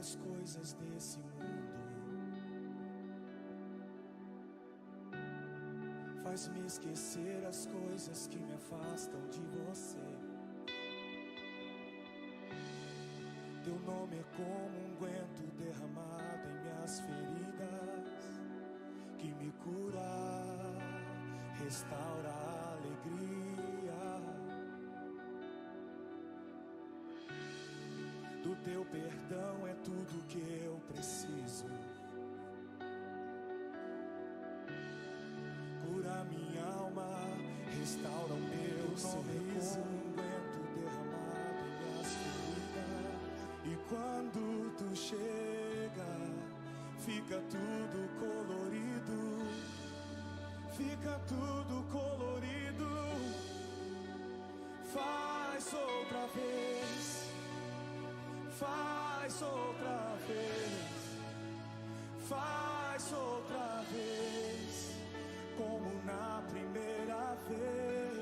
as coisas desse mundo. Faz-me esquecer as coisas que me afastam de você. Teu nome é como um unguento derramado em minhas feridas, que me cura, restaura a alegria. Do teu perdão é tudo que eu preciso. Cura minha alma, restaura o meu sorriso, como um unguento derramado em minhas feridas. E quando tu chega, fica tudo colorido, fica tudo colorido. Faz outra vez, faz outra vez, faz outra vez, como na primeira vez.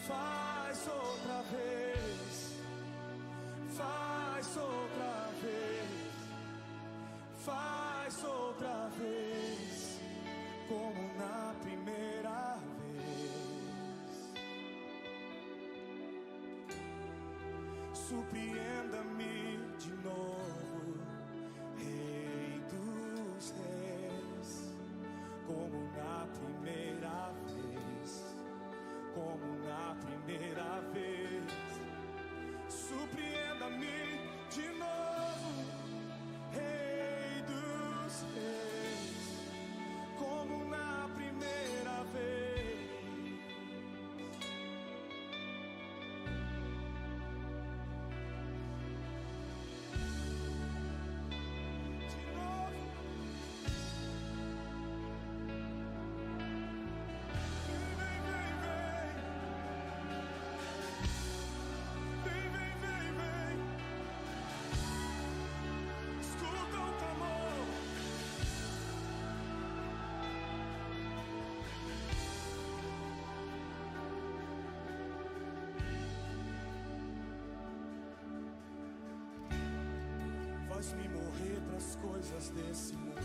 Faz outra vez, faz outra vez, faz outra vez, como na primeira vez. Surpreenda-me de novo, Rei dos Reis, como na primeira vez, como na primeira vez. Surpreenda-me de novo, Rei dos Reis, como na primeira vez. De novo. Vem, vem, vem, vem. Vem, vem, vem, vem. Escuta o clamor. Faz-me morrer pras coisas desse mundo.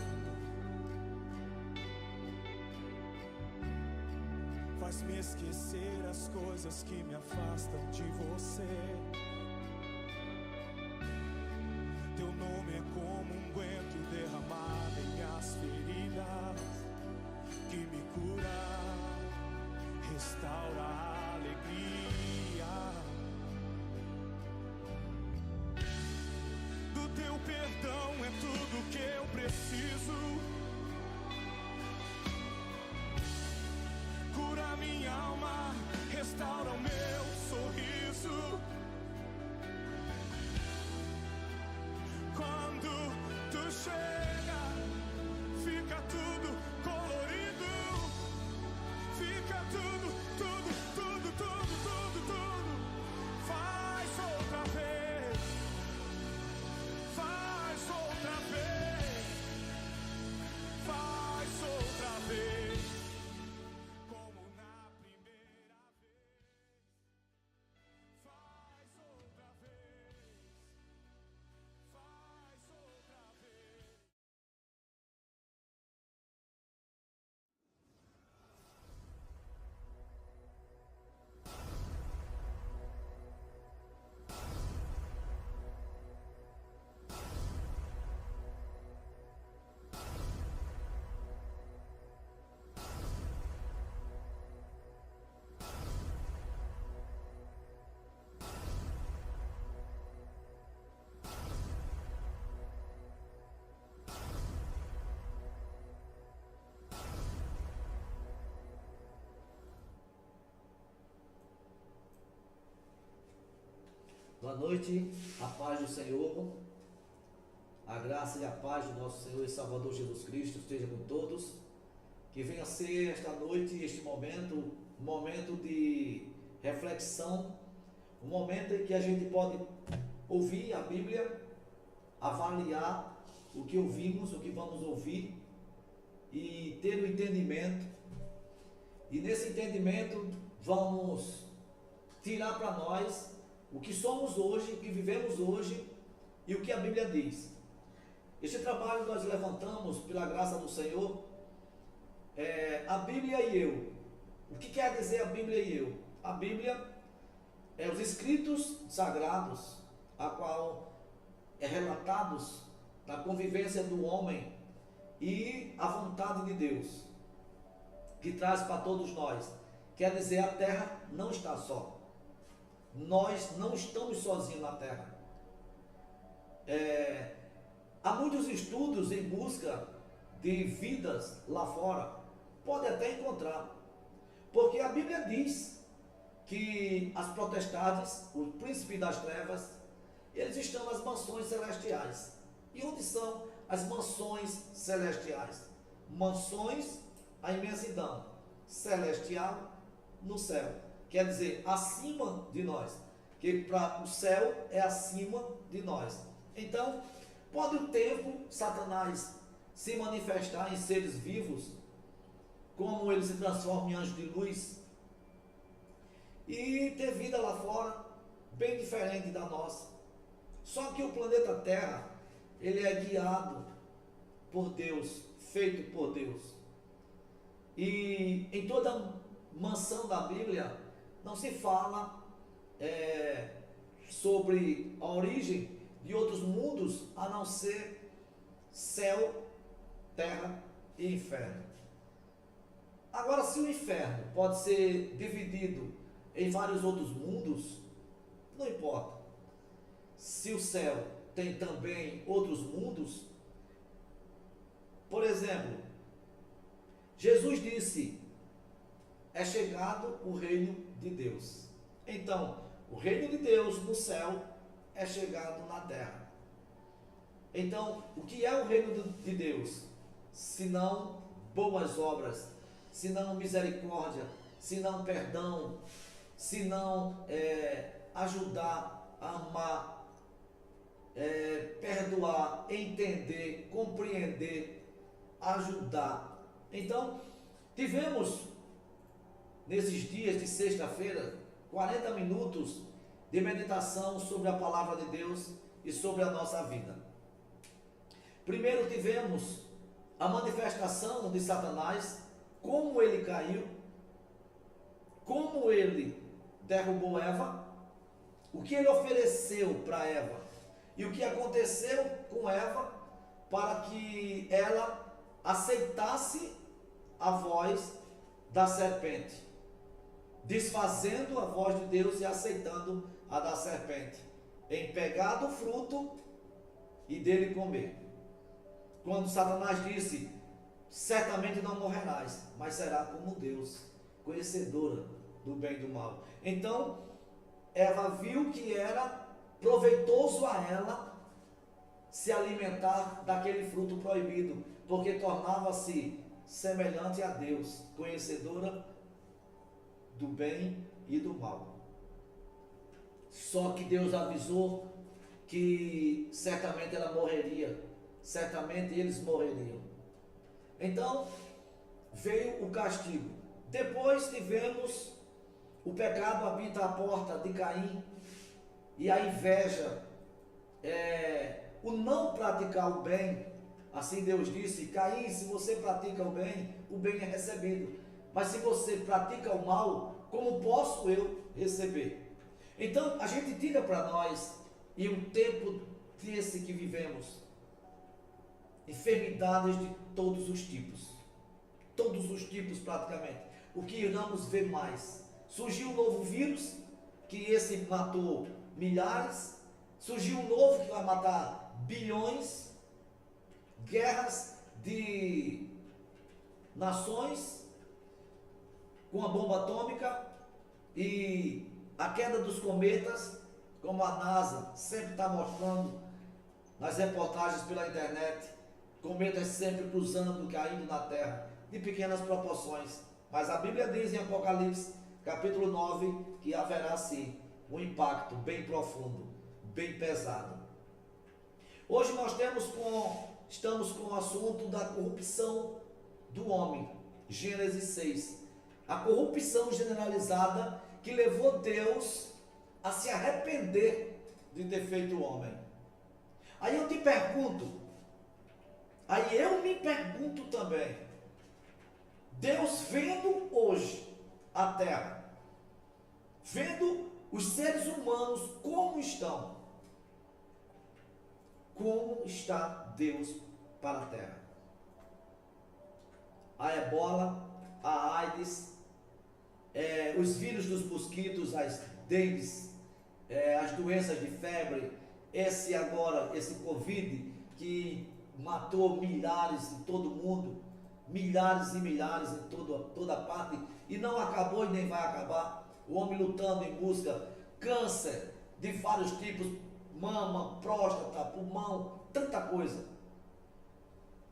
Faz-me esquecer as coisas que me afastam de você. Teu nome é como um unguento derramado em minhas feridas, que me cura, restaura a alegria. Do teu perdão é tudo que eu preciso. Cura minha alma, restaura o meu sorriso. Quando tu chega, fica tudo colorido, fica tudo, tudo, tudo, tudo, tudo, tudo. Faz outra vez, faz outra vez, faz outra vez, como na primeira vez. Faz outra vez, faz outra vez. Boa noite, a paz do Senhor, a graça e a paz do nosso Senhor e Salvador Jesus Cristo esteja com todos. Que venha ser esta noite, este momento, um momento de reflexão, um momento em que a gente pode ouvir a Bíblia, avaliar o que ouvimos, o que vamos ouvir e ter o entendimento. E nesse entendimento vamos tirar para nós o que somos hoje, o que vivemos hoje e o que a Bíblia diz. Este trabalho nós levantamos pela graça do Senhor, a Bíblia e eu. O que quer dizer a Bíblia e eu? A Bíblia é os escritos sagrados, a qual é relatados na convivência do homem e a vontade de Deus, que traz para todos nós. Quer dizer, a terra não está só. Nós não estamos sozinhos na terra. Há muitos estudos em busca de vidas lá fora. Pode até encontrar. Porque a Bíblia diz que as potestades, o príncipe das trevas, eles estão nas mansões celestiais. E onde são as mansões celestiais? Mansões, a imensidão. Celestial, no céu. Quer dizer, acima de nós. Que para o céu é acima de nós. Então, pode o tempo, Satanás, se manifestar em seres vivos, como ele se transforma em anjo de luz, e ter vida lá fora, bem diferente da nossa. Só que o planeta Terra, ele é guiado por Deus, feito por Deus. E em toda mansão da Bíblia, não se fala sobre a origem de outros mundos, a não ser céu, terra e inferno. Agora, se o inferno pode ser dividido em vários outros mundos, não importa. Se o céu tem também outros mundos, por exemplo, Jesus disse, é chegado o reino de Deus. Então, o reino de Deus no céu é chegado na terra. Então, o que é o reino de Deus? Senão boas obras, senão misericórdia, senão perdão, senão ajudar, amar, perdoar, entender, compreender, ajudar. Então, tivemos nesses dias de sexta-feira 40 minutos de meditação sobre a palavra de Deus e sobre a nossa vida. Primeiro tivemos a manifestação de Satanás, como ele caiu, como ele derrubou Eva, o que ele ofereceu para Eva e o que aconteceu com Eva para que ela aceitasse a voz da serpente, desfazendo a voz de Deus e aceitando a da serpente, em pegar do fruto e dele comer. Quando Satanás disse, certamente não morrerás, mas será como Deus, conhecedora do bem e do mal. Então, Eva viu que era proveitoso a ela se alimentar daquele fruto proibido, porque tornava-se semelhante a Deus, conhecedora do bem e do mal. Só que Deus avisou que certamente ela morreria, certamente eles morreriam. Então, veio o castigo. Depois tivemos o pecado habita a porta de Caim, e a inveja, o não praticar o bem. Assim Deus disse, Caim, se você pratica o bem é recebido. Mas se você pratica o mal, como posso eu receber? Então, a gente tira para nós, e um tempo desse que vivemos, enfermidades de todos os tipos praticamente. O que iremos ver mais? Surgiu um novo vírus, que esse matou milhares, surgiu um novo que vai matar bilhões, guerras de nações com a bomba atômica e a queda dos cometas, como a NASA sempre está mostrando nas reportagens pela internet, cometas sempre cruzando, caindo na Terra, de pequenas proporções. Mas a Bíblia diz em Apocalipse, capítulo 9, que haverá sim um impacto bem profundo, bem pesado. Hoje nós estamos com o assunto da corrupção do homem, Gênesis 6. A corrupção generalizada que levou Deus a se arrepender de ter feito o homem. Aí eu te pergunto, aí eu me pergunto também, Deus vendo hoje a terra, vendo os seres humanos como estão, como está Deus para a terra? A ebola, a AIDS, os vírus dos mosquitos, as dengues, as doenças de febre, esse Covid que matou milhares em todo o mundo, milhares e milhares em toda parte, e não acabou e nem vai acabar. O homem lutando em busca, câncer de vários tipos, mama, próstata, pulmão, tanta coisa,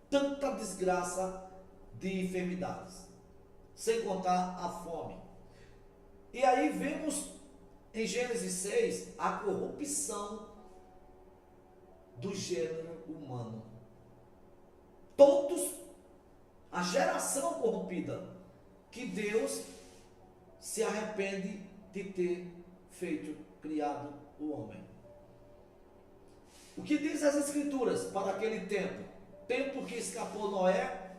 tanta desgraça de enfermidades, sem contar a fome. E aí vemos em Gênesis 6 a corrupção do gênero humano. Todos, a geração corrompida, que Deus se arrepende de ter criado o homem. O que diz as Escrituras para aquele tempo que escapou Noé,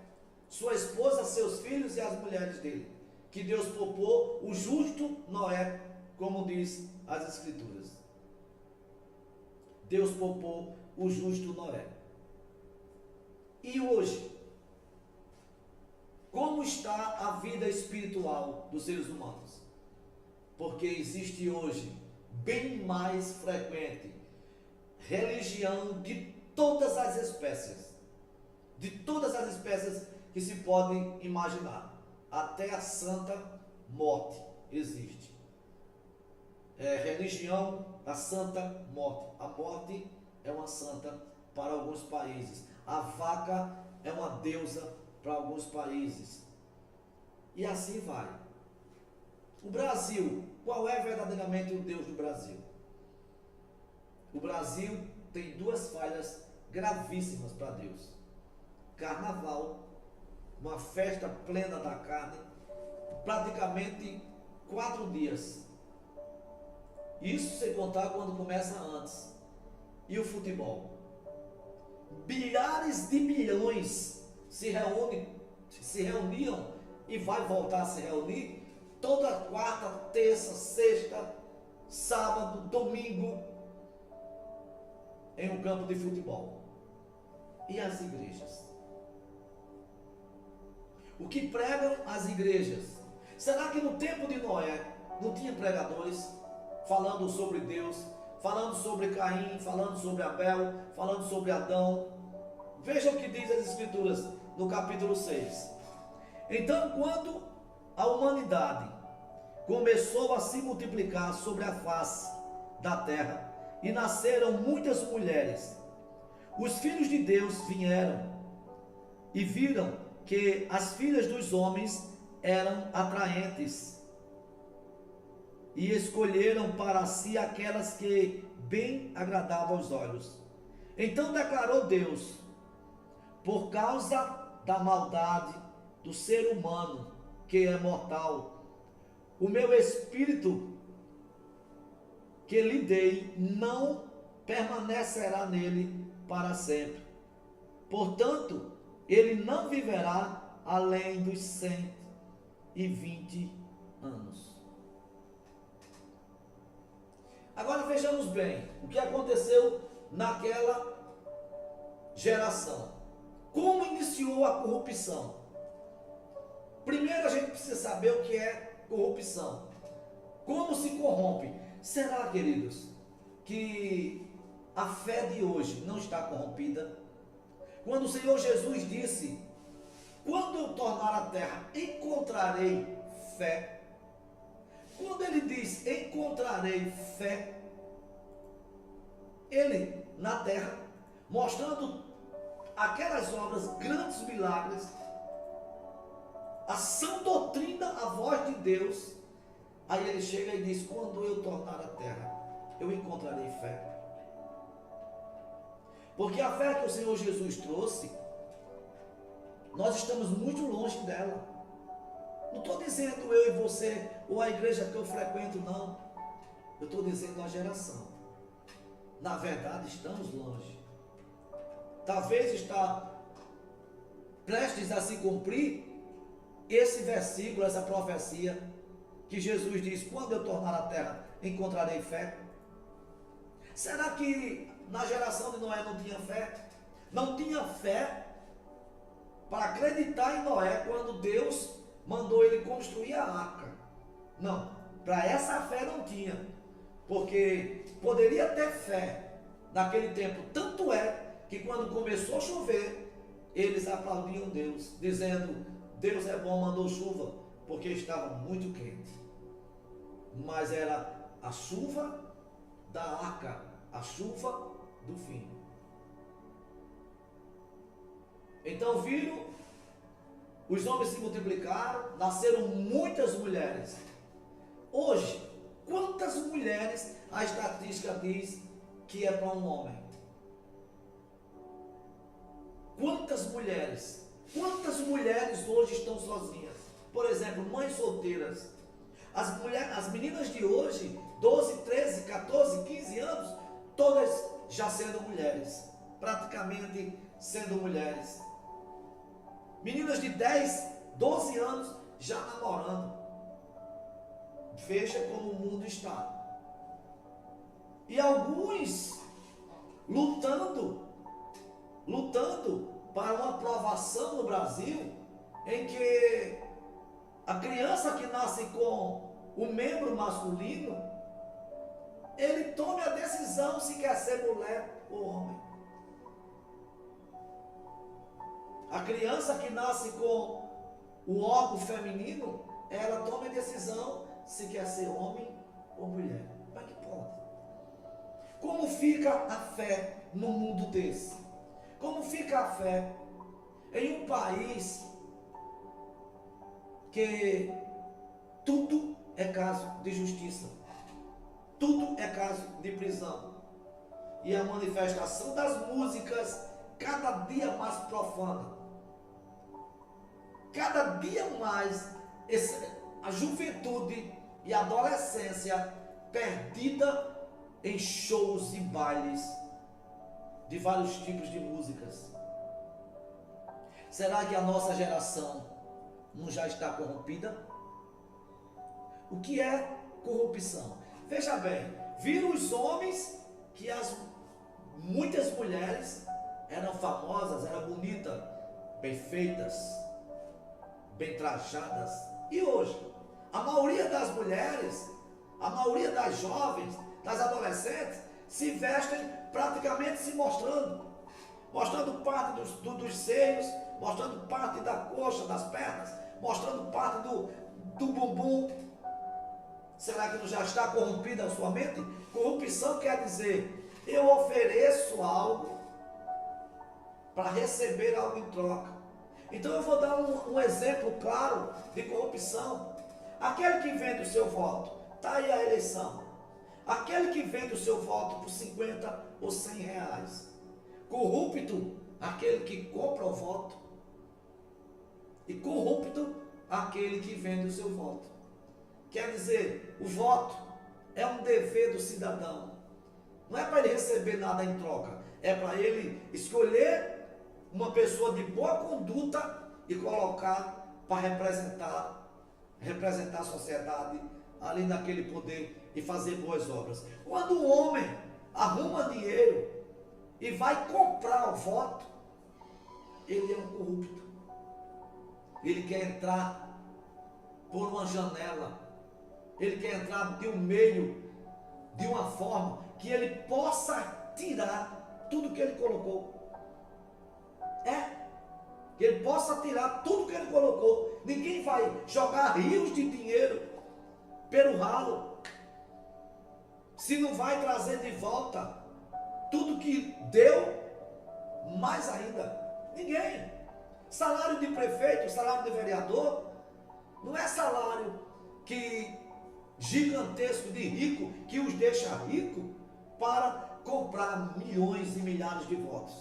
sua esposa, seus filhos e as mulheres dele, que Deus poupou o justo Noé, como diz as Escrituras. Deus poupou o justo Noé. E hoje, como está a vida espiritual dos seres humanos? Porque existe hoje, bem mais frequente, religião de todas as espécies que se podem imaginar. Até a Santa Morte existe. Religião da Santa Morte. A morte é uma santa para alguns países. A vaca é uma deusa para alguns países. E assim vai. O Brasil, qual é verdadeiramente o Deus do Brasil? O Brasil tem duas falhas gravíssimas para Deus. Carnaval, uma festa plena da carne, praticamente 4 dias. Isso sem contar quando começa antes. E o futebol. Bilhares de milhões se reuniam e vai voltar a se reunir toda quarta, terça, sexta, sábado, domingo em um campo de futebol. E as igrejas? O que pregam as igrejas? Será que no tempo de Noé não tinha pregadores falando sobre Deus, falando sobre Caim, falando sobre Abel, falando sobre Adão? Veja o que diz as Escrituras no capítulo 6. Então, quando a humanidade começou a se multiplicar sobre a face da terra e nasceram muitas mulheres, os filhos de Deus vieram e viram que as filhas dos homens eram atraentes e escolheram para si aquelas que bem agradavam aos olhos. Então declarou Deus: por causa da maldade do ser humano, que é mortal, o meu espírito que lhe dei não permanecerá nele para sempre. Portanto, ele não viverá além dos 120 anos. Agora vejamos bem o que aconteceu naquela geração. Como iniciou a corrupção? Primeiro a gente precisa saber o que é corrupção. Como se corrompe? Será, queridos, que a fé de hoje não está corrompida? Quando o Senhor Jesus disse: quando eu tornar a terra, encontrarei fé. Quando ele diz encontrarei fé, ele na terra, mostrando aquelas obras, grandes milagres, a sã doutrina, a voz de Deus, aí ele chega e diz: quando eu tornar a terra, eu encontrarei fé. Porque a fé que o Senhor Jesus trouxe, nós estamos muito longe dela. Não estou dizendo eu e você, ou a igreja que eu frequento, não. Eu estou dizendo a geração. Na verdade, estamos longe. talvez está prestes a se cumprir esse versículo, essa profecia, que Jesus diz: quando eu tornar a terra, encontrarei fé? Será que na geração de Noé não tinha fé? Não tinha fé para acreditar em Noé quando Deus mandou ele construir a arca? Não, para essa fé não tinha, porque poderia ter fé naquele tempo. Tanto é que quando começou a chover, eles aplaudiam Deus, dizendo: Deus é bom, mandou chuva, porque estava muito quente. Mas era a chuva da arca, a chuva do fim. Então viram, os homens se multiplicaram, nasceram muitas mulheres. Hoje, quantas mulheres a estatística diz que é para um homem? Quantas mulheres? Quantas mulheres hoje estão sozinhas? Por exemplo, mães solteiras. As meninas de hoje, 12, 13, 14, 15 anos, todas já sendo mulheres, praticamente sendo mulheres. Meninas de 10, 12 anos já namorando. Veja como o mundo está. E alguns lutando para uma aprovação no Brasil, em que a criança que nasce com o membro masculino, ele tome a decisão se quer ser mulher ou homem. A criança que nasce com o órgão feminino, ela toma a decisão se quer ser homem ou mulher. Como é que pode? Como fica a fé num mundo desse? Como fica a fé em um país que tudo é caso de justiça, tudo é caso de prisão, e a manifestação das músicas cada dia mais profana, cada dia mais a juventude e a adolescência perdida em shows e bailes de vários tipos de músicas. Será que a nossa geração não já está corrompida? O que é corrupção? Veja bem, viram os homens que muitas mulheres eram famosas, eram bonitas, bem feitas, bem trajadas. E hoje, a maioria das mulheres, a maioria das jovens, das adolescentes, se vestem praticamente se mostrando parte dos seios, mostrando parte da coxa, das pernas, mostrando parte do bumbum. Será que não já está corrompida a sua mente? Corrupção quer dizer, eu ofereço algo para receber algo em troca. Então eu vou dar um exemplo claro de corrupção. Aquele que vende o seu voto, está aí a eleição. Aquele que vende o seu voto por 50 ou 100 reais. Corrupto, aquele que compra o voto. E corrupto, aquele que vende o seu voto. Quer dizer, o voto é um dever do cidadão. Não é para ele receber nada em troca. É para ele escolher uma pessoa de boa conduta e colocar para representar a sociedade ali naquele poder e fazer boas obras. Quando o homem arruma dinheiro e vai comprar o voto, ele é um corrupto. Ele quer entrar por uma janela, ele quer entrar de um meio, de uma forma que ele possa tirar tudo que ele colocou. Que ele possa tirar tudo que ele colocou. Ninguém vai jogar rios de dinheiro pelo ralo se não vai trazer de volta tudo que deu, mais ainda. Ninguém. Salário de prefeito, salário de vereador, não é salário gigantesco de rico, que os deixa rico para comprar milhões e milhares de votos.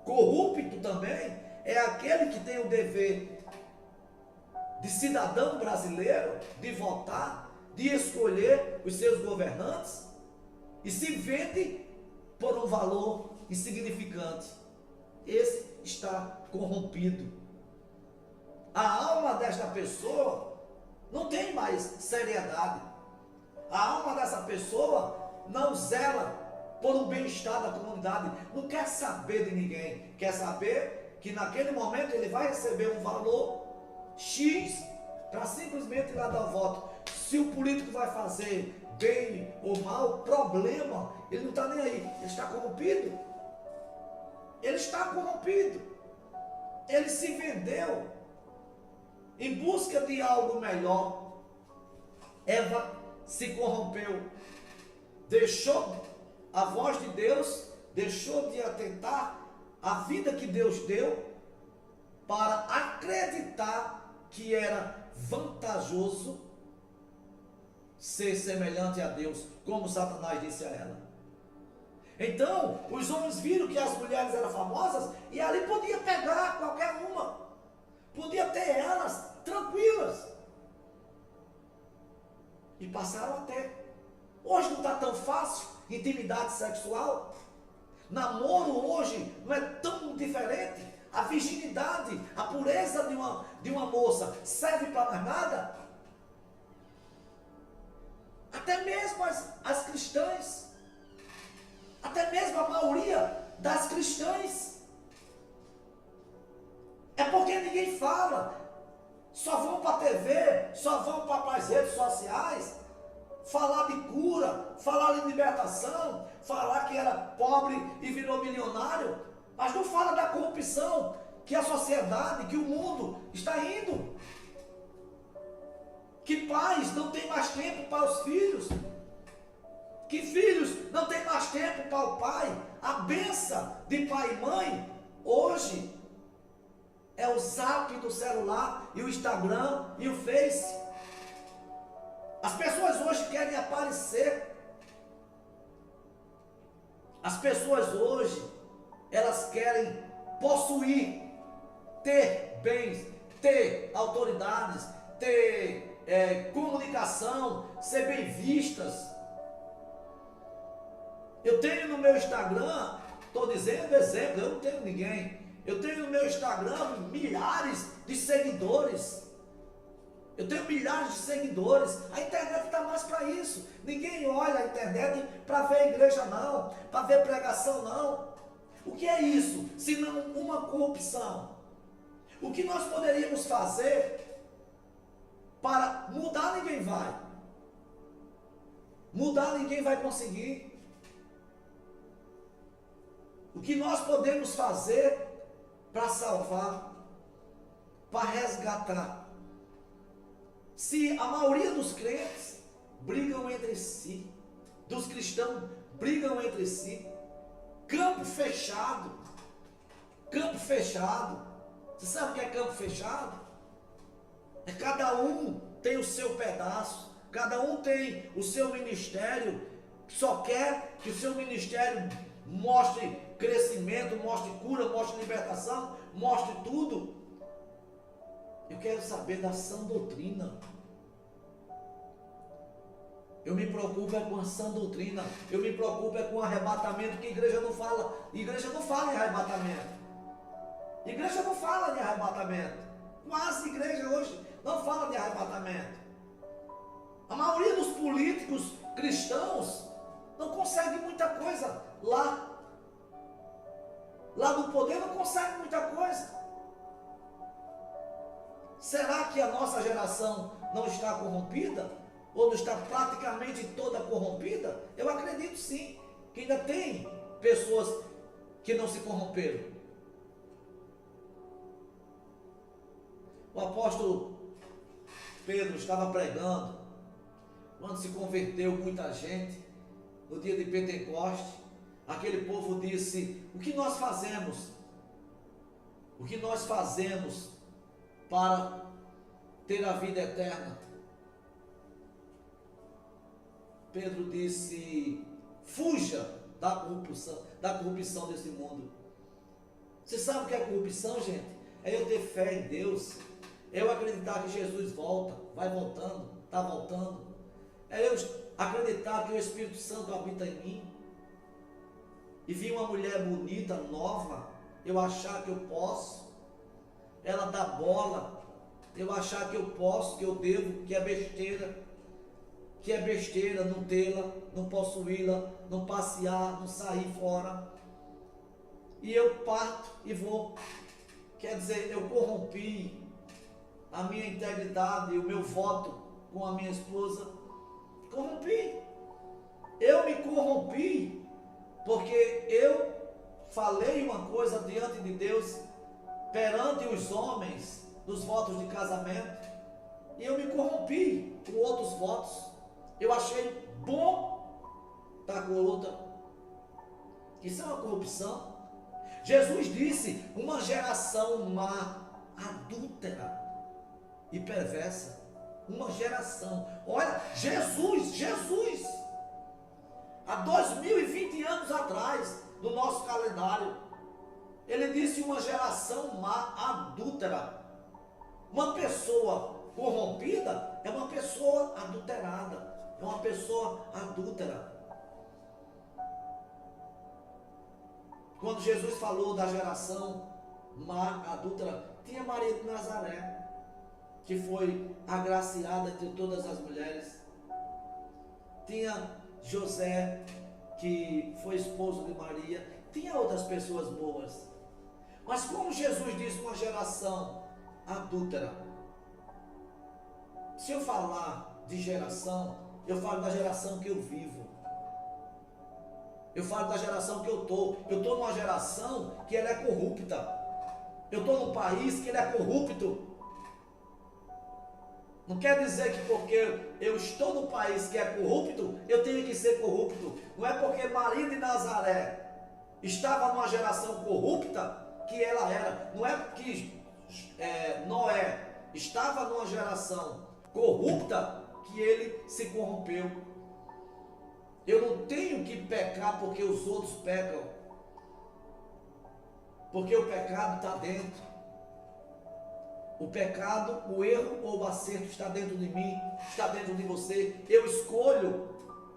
Corrupto também é aquele que tem o dever de cidadão brasileiro de votar, de escolher os seus governantes e se vende por um valor insignificante. esse está corrompido. A alma desta pessoa não tem mais seriedade. A alma dessa pessoa não zela por um bem-estar da comunidade, não quer saber de ninguém, quer saber que naquele momento ele vai receber um valor X para simplesmente ir lá dar o voto. Se o político vai fazer bem ou mal, problema, ele não está nem aí, ele está corrompido. Ele está corrompido. Ele se vendeu em busca de algo melhor. Eva se corrompeu, deixou a voz de Deus, deixou de atentar a vida que Deus deu para acreditar que era vantajoso ser semelhante a Deus, como Satanás disse a ela. Então, os homens viram que as mulheres eram famosas e ali podia pegar qualquer uma, podia ter elas tranquilas. E passaram a ter. Hoje não está tão fácil, intimidade sexual. Namoro hoje não é tão diferente. A virginidade, a pureza de uma moça serve para mais nada. Até mesmo as cristãs, até mesmo a maioria das cristãs, é porque ninguém fala. Só vão para a TV, só vão para as redes sociais, falar de cura, falar de libertação, falar que era pobre e virou milionário, mas não fala da corrupção que a sociedade, que o mundo está indo. Que pais não têm mais tempo para os filhos, que filhos não têm mais tempo para o pai. A benção de pai e mãe hoje é o zap do celular, e o Instagram, e o Face. As pessoas hoje querem aparecer. As pessoas hoje, elas querem possuir, ter bens, ter autoridades, ter comunicação, ser bem vistas. Eu tenho no meu Instagram, estou dizendo exemplo, eu não tenho ninguém. Eu tenho no meu Instagram milhares de seguidores. Eu tenho milhares de seguidores. A internet está mais para isso. Ninguém olha a internet para ver a igreja não, para ver pregação não. O que é isso, senão uma corrupção? O que nós poderíamos fazer para mudar? Ninguém vai. Mudar ninguém vai conseguir. O que nós podemos fazer para salvar, para resgatar? Se a maioria dos crentes brigam entre si, dos cristãos brigam entre si, campo fechado, campo fechado. Você sabe o que é campo fechado? É cada um tem o seu pedaço, cada um tem o seu ministério, só quer que o seu ministério mostre crescimento, mostre cura, mostre libertação, mostre tudo. Eu quero saber da sã doutrina. Eu me preocupo com a sã doutrina. Eu me preocupo com o arrebatamento, que a igreja não fala. Igreja não fala em arrebatamento. Igreja não fala de arrebatamento. Quase igreja hoje não fala de arrebatamento. A maioria dos políticos cristãos não consegue muita coisa lá. Lá no poder não consegue muita coisa. Será que a nossa geração não está corrompida? Ou não está praticamente toda corrompida? Eu acredito sim, que ainda tem pessoas que não se corromperam. O apóstolo Pedro estava pregando, quando se converteu muita gente, no dia de Pentecoste, aquele povo disse: o que nós fazemos? O que nós fazemos para ter a vida eterna? Pedro disse: fuja da corrupção desse mundo. Você sabe o que é corrupção, gente? É eu ter fé em Deus, é eu acreditar que Jesus volta, vai voltando, está voltando, é eu acreditar que o Espírito Santo habita em mim, e vi uma mulher bonita, nova, eu achar que eu posso, ela dá bola, eu achar que eu posso, que eu devo, que é besteira não tê-la, não possuí-la, não passear, não sair fora. E eu parto e vou. Quer dizer, eu corrompi a minha integridade, o meu voto com a minha esposa. Corrompi. Eu me corrompi porque eu falei uma coisa diante de Deus, perante os homens, dos votos de casamento, e eu me corrompi com outros votos. Eu achei bom estar com outra. Isso é uma corrupção. Jesus disse: uma geração má, adúltera e perversa. Uma geração. Olha, Jesus, há 2020 anos atrás, no nosso calendário, ele disse: uma geração má, adúltera. Uma pessoa corrompida é uma pessoa adulterada, é uma pessoa adúltera. Quando Jesus falou da geração má, adúltera, tinha Maria de Nazaré, que foi agraciada entre todas as mulheres. Tinha José, que foi esposo de Maria. Tinha outras pessoas boas. Mas como Jesus disse, uma geração adúltera. Se eu falar de geração, eu falo da geração que eu vivo. Eu falo da geração que eu estou. Eu estou numa geração que ela é corrupta. Eu estou num país que ele é corrupto. Não quer dizer que porque eu estou num país que é corrupto, eu tenho que ser corrupto. Não é porque Maria de Nazaré estava numa geração corrupta que ela era. Não é porque Noé estava numa geração corrupta que ele se corrompeu. Eu não tenho que pecar porque os outros pecam. Porque o pecado está dentro. O pecado, o erro ou o acerto está dentro de mim, está dentro de você. Eu escolho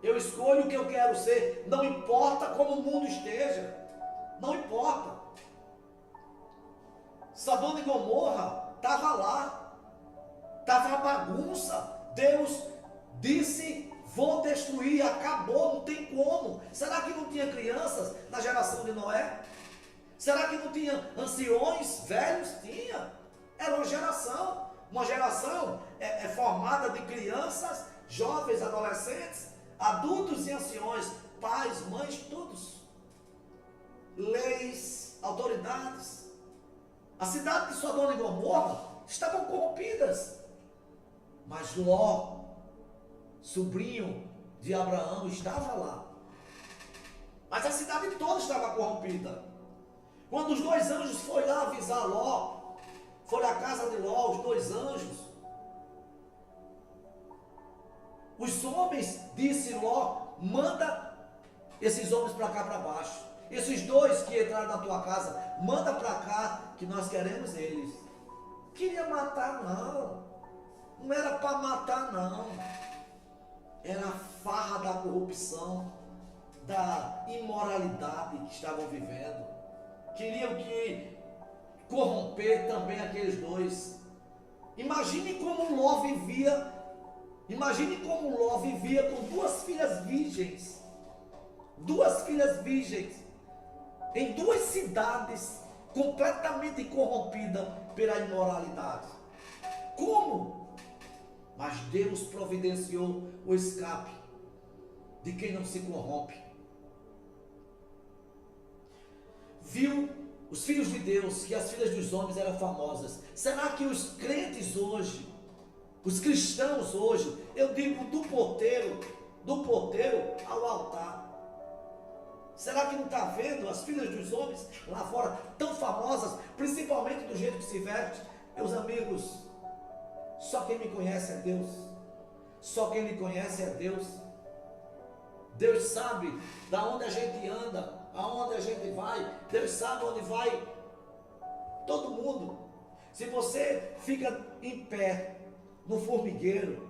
o que eu quero ser. Não importa como o mundo esteja. Não importa. Sodoma e Gomorra estava lá. Estava uma bagunça. Deus disse: vou destruir, acabou, não tem como. Será que não tinha crianças na geração de Noé? Será que não tinha anciões, velhos? Tinha. Era uma geração formada de crianças, jovens, adolescentes, adultos e anciões, pais, mães, todos. Leis, autoridades. A cidade de Sodoma e Gomorra estavam corrompidas. Mas Ló, sobrinho de Abraão, estava lá. Mas a cidade toda estava corrompida. Quando os dois anjos foram lá avisar Ló, foram à casa de Ló, os dois anjos. Os homens, disse Ló, manda esses homens para cá para baixo. Esses dois que entraram na tua casa, manda para cá que nós queremos eles. Queria matar não. Não era para matar não. Era a farra da corrupção, da imoralidade que estavam vivendo. Queriam que corromper também aqueles dois. Imagine como Ló vivia. Imagine como Ló vivia com duas filhas virgens. Duas filhas virgens. Em duas cidades completamente corrompidas pela imoralidade. Como? Mas Deus providenciou o escape de quem não se corrompe. Viu os filhos de Deus que as filhas dos homens eram famosas. Será que os crentes hoje, os cristãos hoje, eu digo do porteiro ao altar, será que não está vendo as filhas dos homens lá fora tão famosas, principalmente do jeito que se veste? Meus amigos, só quem me conhece é Deus. Só quem me conhece é Deus. Deus sabe da onde a gente anda, aonde a gente vai. Deus sabe onde vai todo mundo. Se você fica em pé no formigueiro,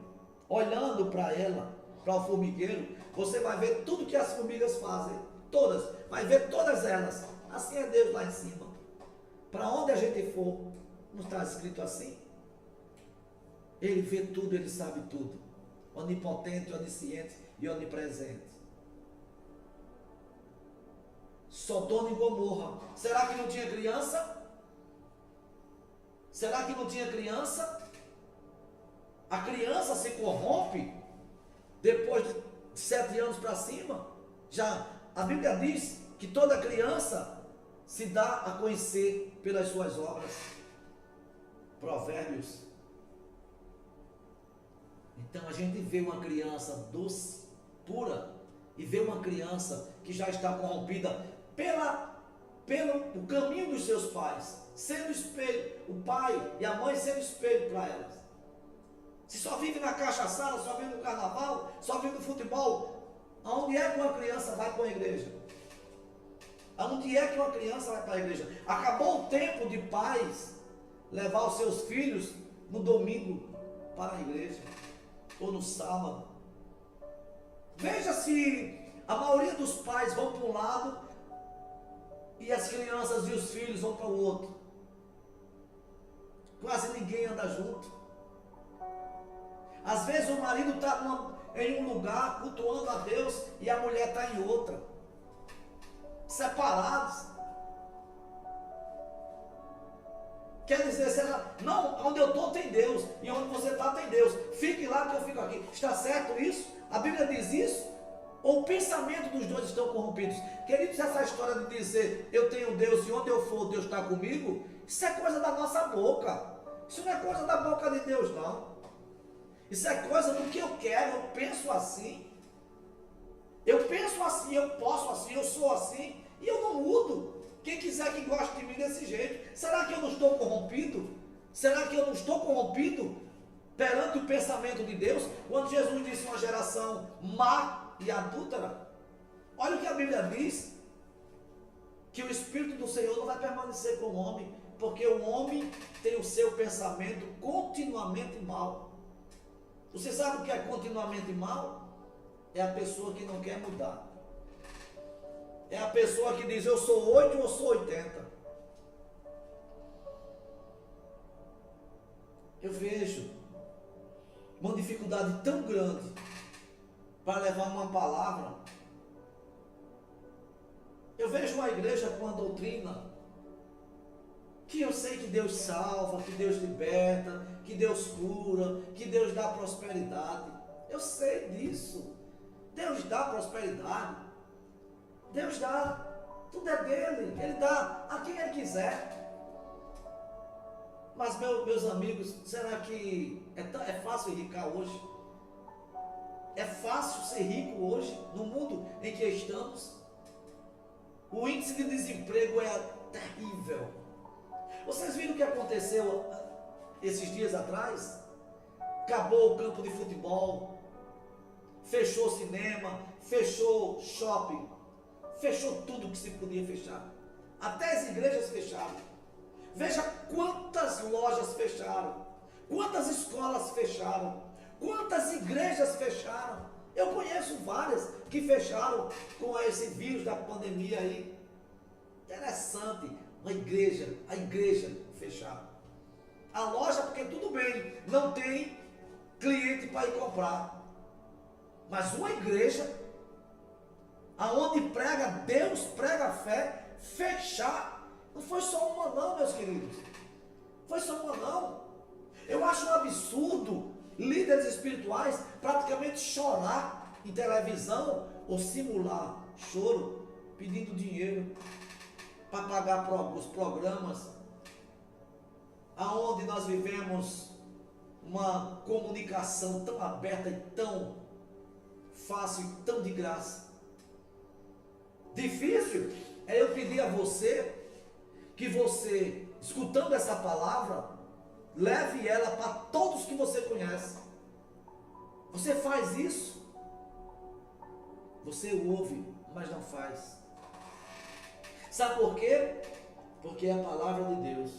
olhando para o formigueiro, você vai ver tudo que as formigas fazem. Todas, vai ver todas elas. Assim é Deus lá em cima. para onde a gente for, não está escrito assim? Ele vê tudo, ele sabe tudo. Onipotente, onisciente e onipresente. Sodoma e Gomorra. Será que não tinha criança? Será que não tinha criança? A criança se corrompe depois de 7 anos para cima. Já a Bíblia diz que toda criança se dá a conhecer pelas suas obras. Provérbios. Então a gente vê uma criança doce, pura, e vê uma criança que já está corrompida pelo caminho dos seus pais, sendo espelho, o pai e a mãe sendo espelho para elas. Se só vive na cachaçada, só vive no carnaval, só vive no futebol, aonde é que uma criança vai para a igreja? Aonde é que uma criança vai para a igreja? Acabou o tempo de pais levar os seus filhos no domingo para a igreja, ou no sábado. Veja se a maioria dos pais vão para um lado e as crianças e os filhos vão para o outro. Quase ninguém anda junto. Às vezes o marido está em um lugar cultuando a Deus e a mulher está em outra, separados. Quer dizer, não, onde eu estou tem Deus, e onde você está tem Deus. Fique lá que eu fico aqui. Está certo isso? A Bíblia diz isso? Ou o pensamento dos dois estão corrompidos? Queridos, essa história de dizer eu tenho Deus e onde eu for Deus está comigo, isso é coisa da nossa boca. Isso não é coisa da boca de Deus, não. Isso é coisa do que eu quero, eu penso assim. Eu penso assim, eu posso assim, eu sou assim, e eu não mudo. Quem quiser que goste de mim desse jeito. Será que eu não estou corrompido? Será que eu não estou corrompido perante o pensamento de Deus? Quando Jesus disse uma geração má e adúltera, olha o que a Bíblia diz, que o Espírito do Senhor não vai permanecer com o homem, porque o homem tem o seu pensamento continuamente mal. Você sabe o que é continuamente mal? É a pessoa que não quer mudar. É a pessoa que diz, eu sou 8 ou sou 80. Eu vejo uma dificuldade tão grande para levar uma palavra. Eu vejo uma igreja com uma doutrina que eu sei que Deus salva, que Deus liberta, que Deus cura, que Deus dá prosperidade. Eu sei disso. Deus dá prosperidade. Deus dá, tudo é dele, ele dá a quem ele quiser. Mas meus amigos, será que é fácil enricar hoje? É fácil ser rico hoje, no mundo em que estamos? O índice de desemprego é terrível. Vocês viram o que aconteceu esses dias atrás? Acabou o campo de futebol, fechou o cinema, fechou shopping, fechou tudo que se podia fechar. Até as igrejas fecharam. Veja quantas lojas fecharam, quantas escolas fecharam, quantas igrejas fecharam. Eu conheço várias que fecharam com esse vírus da pandemia aí. Interessante, a igreja fechar. A loja, porque tudo bem, não tem cliente para ir comprar. Mas uma igreja, aonde prega Deus, prega a fé, fechar. Não foi só uma não, meus queridos. Foi só uma não. Eu acho um absurdo líderes espirituais praticamente chorar em televisão ou simular choro pedindo dinheiro para pagar os programas aonde nós vivemos uma comunicação tão aberta e tão fácil e tão de graça. Difícil é eu pedir a você que você, escutando essa palavra, leve ela para todos que você conhece. Você faz isso? Você ouve, mas não faz. Sabe por quê? Porque é a palavra de Deus.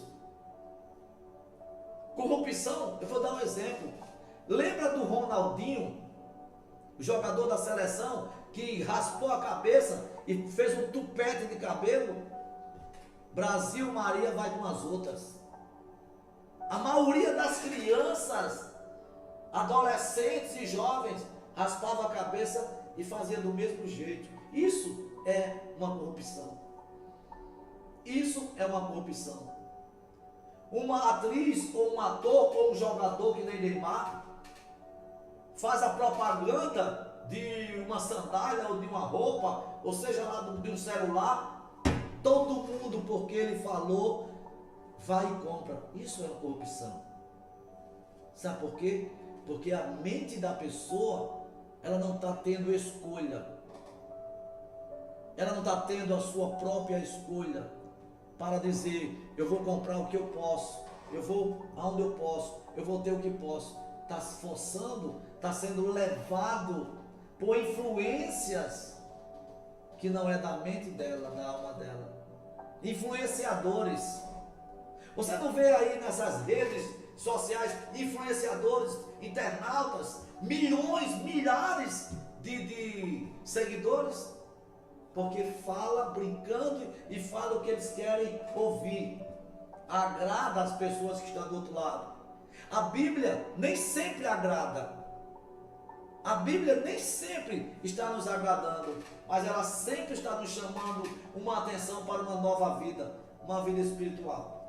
Corrupção, eu vou dar um exemplo. Lembra do Ronaldinho, o jogador da seleção, que raspou a cabeça e fez um tupete de cabelo? Brasil Maria vai com as outras. A maioria das crianças, adolescentes e jovens raspava a cabeça e fazia do mesmo jeito. Isso é uma corrupção. Isso é uma corrupção. Uma atriz, ou um ator, ou um jogador que nem Neymar, faz a propaganda de uma sandália ou de uma roupa, ou seja lá de um celular, todo mundo, porque ele falou, vai e compra. Isso é uma corrupção. Sabe por quê? Porque a mente da pessoa, ela não está tendo escolha. Ela não está tendo a sua própria escolha para dizer, eu vou comprar o que eu posso, eu vou aonde eu posso, eu vou ter o que posso. Está se forçando, está sendo levado por influências que não é da mente dela, da alma dela. Influenciadores. Você não vê aí nessas redes sociais influenciadores, internautas, milhões, milhares de seguidores? Porque fala brincando e fala o que eles querem ouvir. Agrada as pessoas que estão do outro lado. A Bíblia nem sempre agrada. A Bíblia nem sempre está nos agradando, mas ela sempre está nos chamando uma atenção para uma nova vida, uma vida espiritual.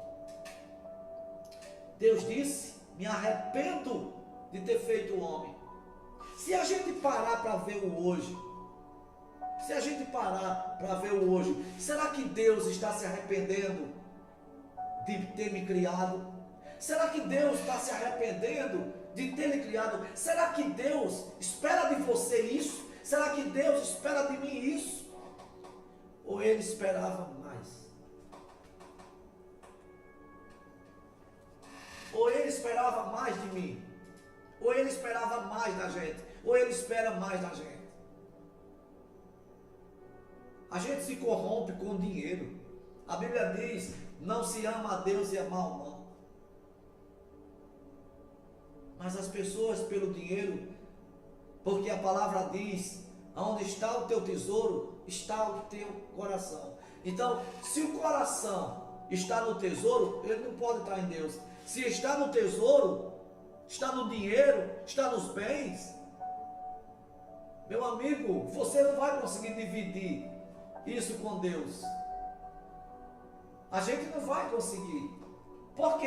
Deus disse, me arrependo de ter feito o homem. Se a gente parar para ver o hoje, será que Deus está se arrependendo de ter me criado? Será que Deus está se arrependendo de ter lhe criado? Será que Deus espera de você isso? Será que Deus espera de mim isso? Ou Ele esperava mais? Ou Ele esperava mais de mim? Ou Ele esperava mais da gente? Ou Ele espera mais da gente? A gente se corrompe com dinheiro. A Bíblia diz, não se ama a Deus e amar o irmão. Mas as pessoas pelo dinheiro, porque a palavra diz, onde está o teu tesouro, está o teu coração. Então, se o coração está no tesouro, ele não pode estar em Deus. Se está no tesouro, está no dinheiro, está nos bens, meu amigo, você não vai conseguir dividir isso com Deus. A gente não vai conseguir. Porque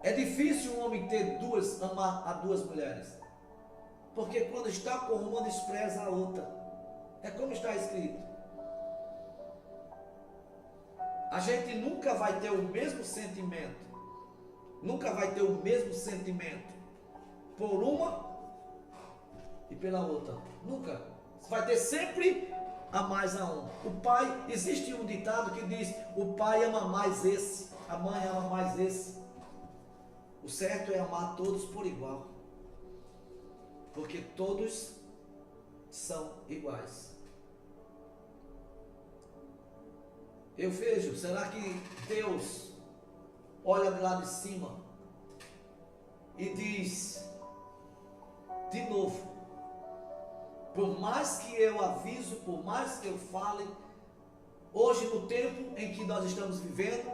é difícil um homem ter amar a duas mulheres. Porque quando está com uma, despreza a outra. É como está escrito. A gente nunca vai ter o mesmo sentimento. Nunca vai ter o mesmo sentimento por uma e pela outra. Nunca. Vai ter sempre a mais a um. O pai, existe um ditado que diz, o pai ama mais esse, a mãe ama mais esse. O certo é amar todos por igual. Porque todos são iguais. Eu vejo, será que Deus olha de lá de cima e diz, de novo, por mais que eu aviso, por mais que eu fale, hoje no tempo em que nós estamos vivendo,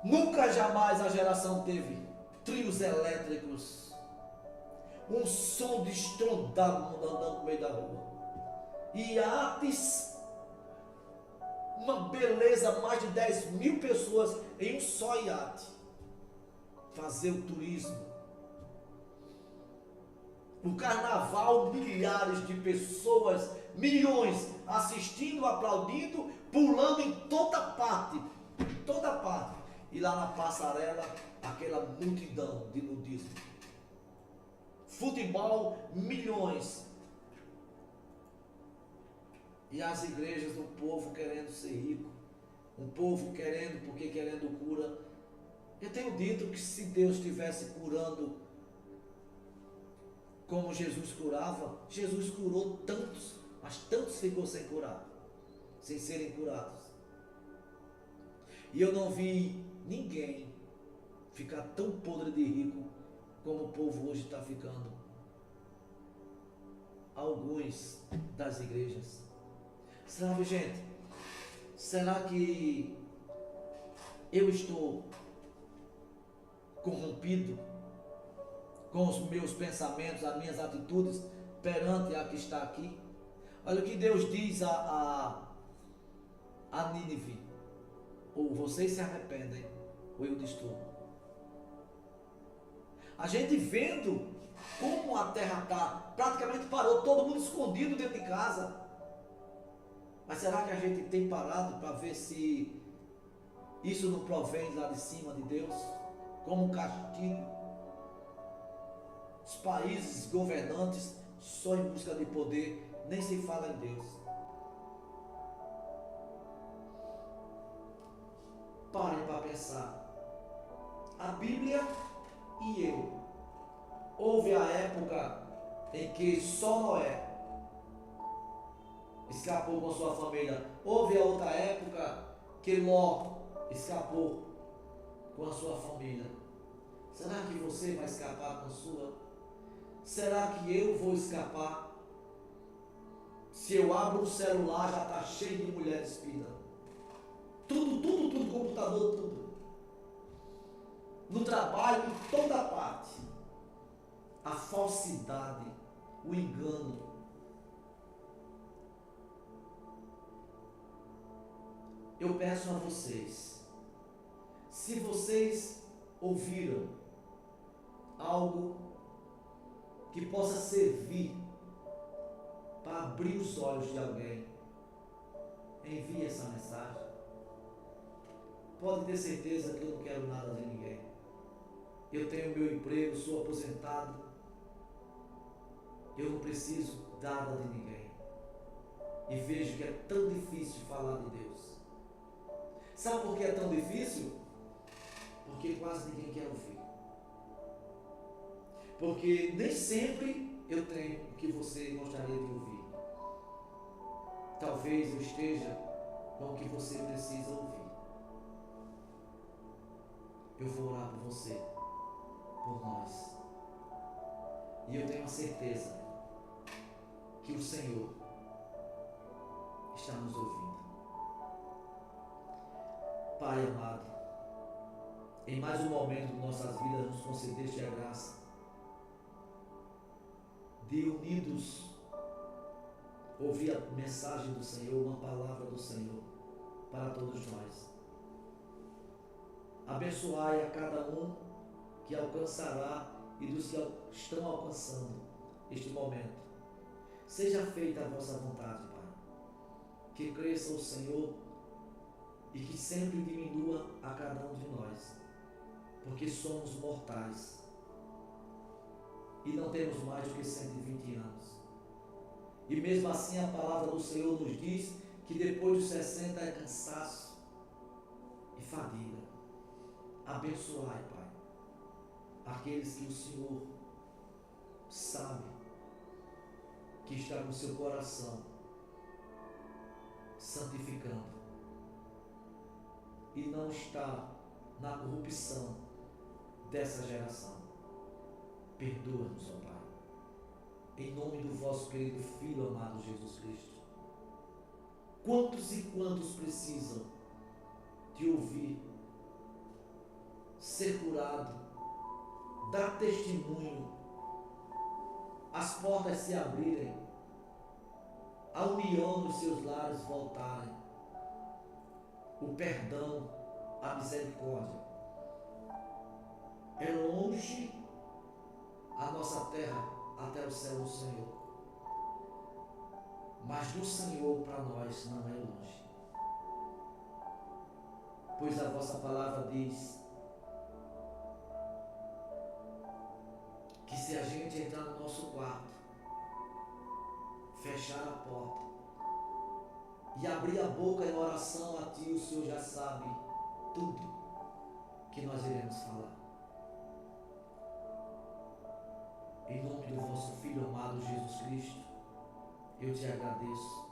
nunca jamais a geração teve trios elétricos, um som de estrondado andando no meio da rua, iates, uma beleza, mais de 10 mil pessoas em um só iate, fazer o turismo. No carnaval, milhares de pessoas, milhões, assistindo, aplaudindo, pulando em toda parte. E lá na passarela, aquela multidão de nudismo. Futebol, milhões. E as igrejas, um povo querendo ser rico, um povo querendo cura. Eu tenho dito que se Deus estivesse curando como Jesus curava, Jesus curou tantos, mas tantos ficou sem curar, sem serem curados. E eu não vi ninguém ficar tão podre de rico como o povo hoje está ficando. Alguns das igrejas. Sabe, gente, Será que eu estou corrompido com os meus pensamentos, as minhas atitudes perante a que está aqui? Olha o que Deus diz a Nínive: ou vocês se arrependem, ou eu destruo. A gente vendo como a terra está, praticamente parou, todo mundo escondido dentro de casa. Mas será que a gente tem parado para ver se isso não provém lá de cima de Deus, como um castigo? Os países governantes só em busca de poder, nem se fala em Deus. Parem para pensar. A Bíblia e eu. Houve a época em que só Noé escapou com sua família. Houve a outra época que Ló escapou com a sua família. Será que você vai escapar com a sua? Será que eu vou escapar? Se eu abro o celular, já está cheio de mulheres espidas. Tudo, computador, tudo. No trabalho, em toda parte. A falsidade, o engano. Eu peço a vocês, se vocês ouviram algo que possa servir para abrir os olhos de alguém, envie essa mensagem. Pode ter certeza que eu não quero nada de ninguém. Eu tenho meu emprego, sou aposentado. Eu não preciso nada de ninguém. E vejo que é tão difícil falar de Deus. Sabe por que é tão difícil? Porque quase ninguém quer ouvir. Porque nem sempre eu tenho o que você gostaria de ouvir. Talvez eu esteja com o que você precisa ouvir. Eu vou orar por você, por nós. E eu tenho a certeza que o Senhor está nos ouvindo. Pai amado, em mais um momento de nossas vidas nos concedeste a graça de unidos ouvir a mensagem do Senhor, uma palavra do Senhor para todos nós. Abençoai a cada um que alcançará e dos que estão alcançando este momento. Seja feita a vossa vontade, Pai. Que cresça o Senhor e que sempre diminua a cada um de nós, porque somos mortais e não temos mais do que 120 anos. E mesmo assim a palavra do Senhor nos diz que depois dos 60 é cansaço e fadiga. Abençoai, Pai, aqueles que o Senhor sabe que está com seu coração santificando e não está na corrupção dessa geração. Perdoa-nos, ó Pai, em nome do vosso querido Filho amado Jesus Cristo. Quantos e quantos precisam te ouvir, ser curado, dar testemunho, as portas se abrirem, a união dos seus lares voltarem, o perdão, a misericórdia. É longe a nossa terra até o céu do Senhor, mas do Senhor para nós não é longe, pois a vossa palavra diz que se a gente entrar no nosso quarto, fechar a porta e abrir a boca em oração a Ti, o Senhor já sabe tudo que nós iremos falar. Em nome do vosso Filho amado Jesus Cristo, eu te agradeço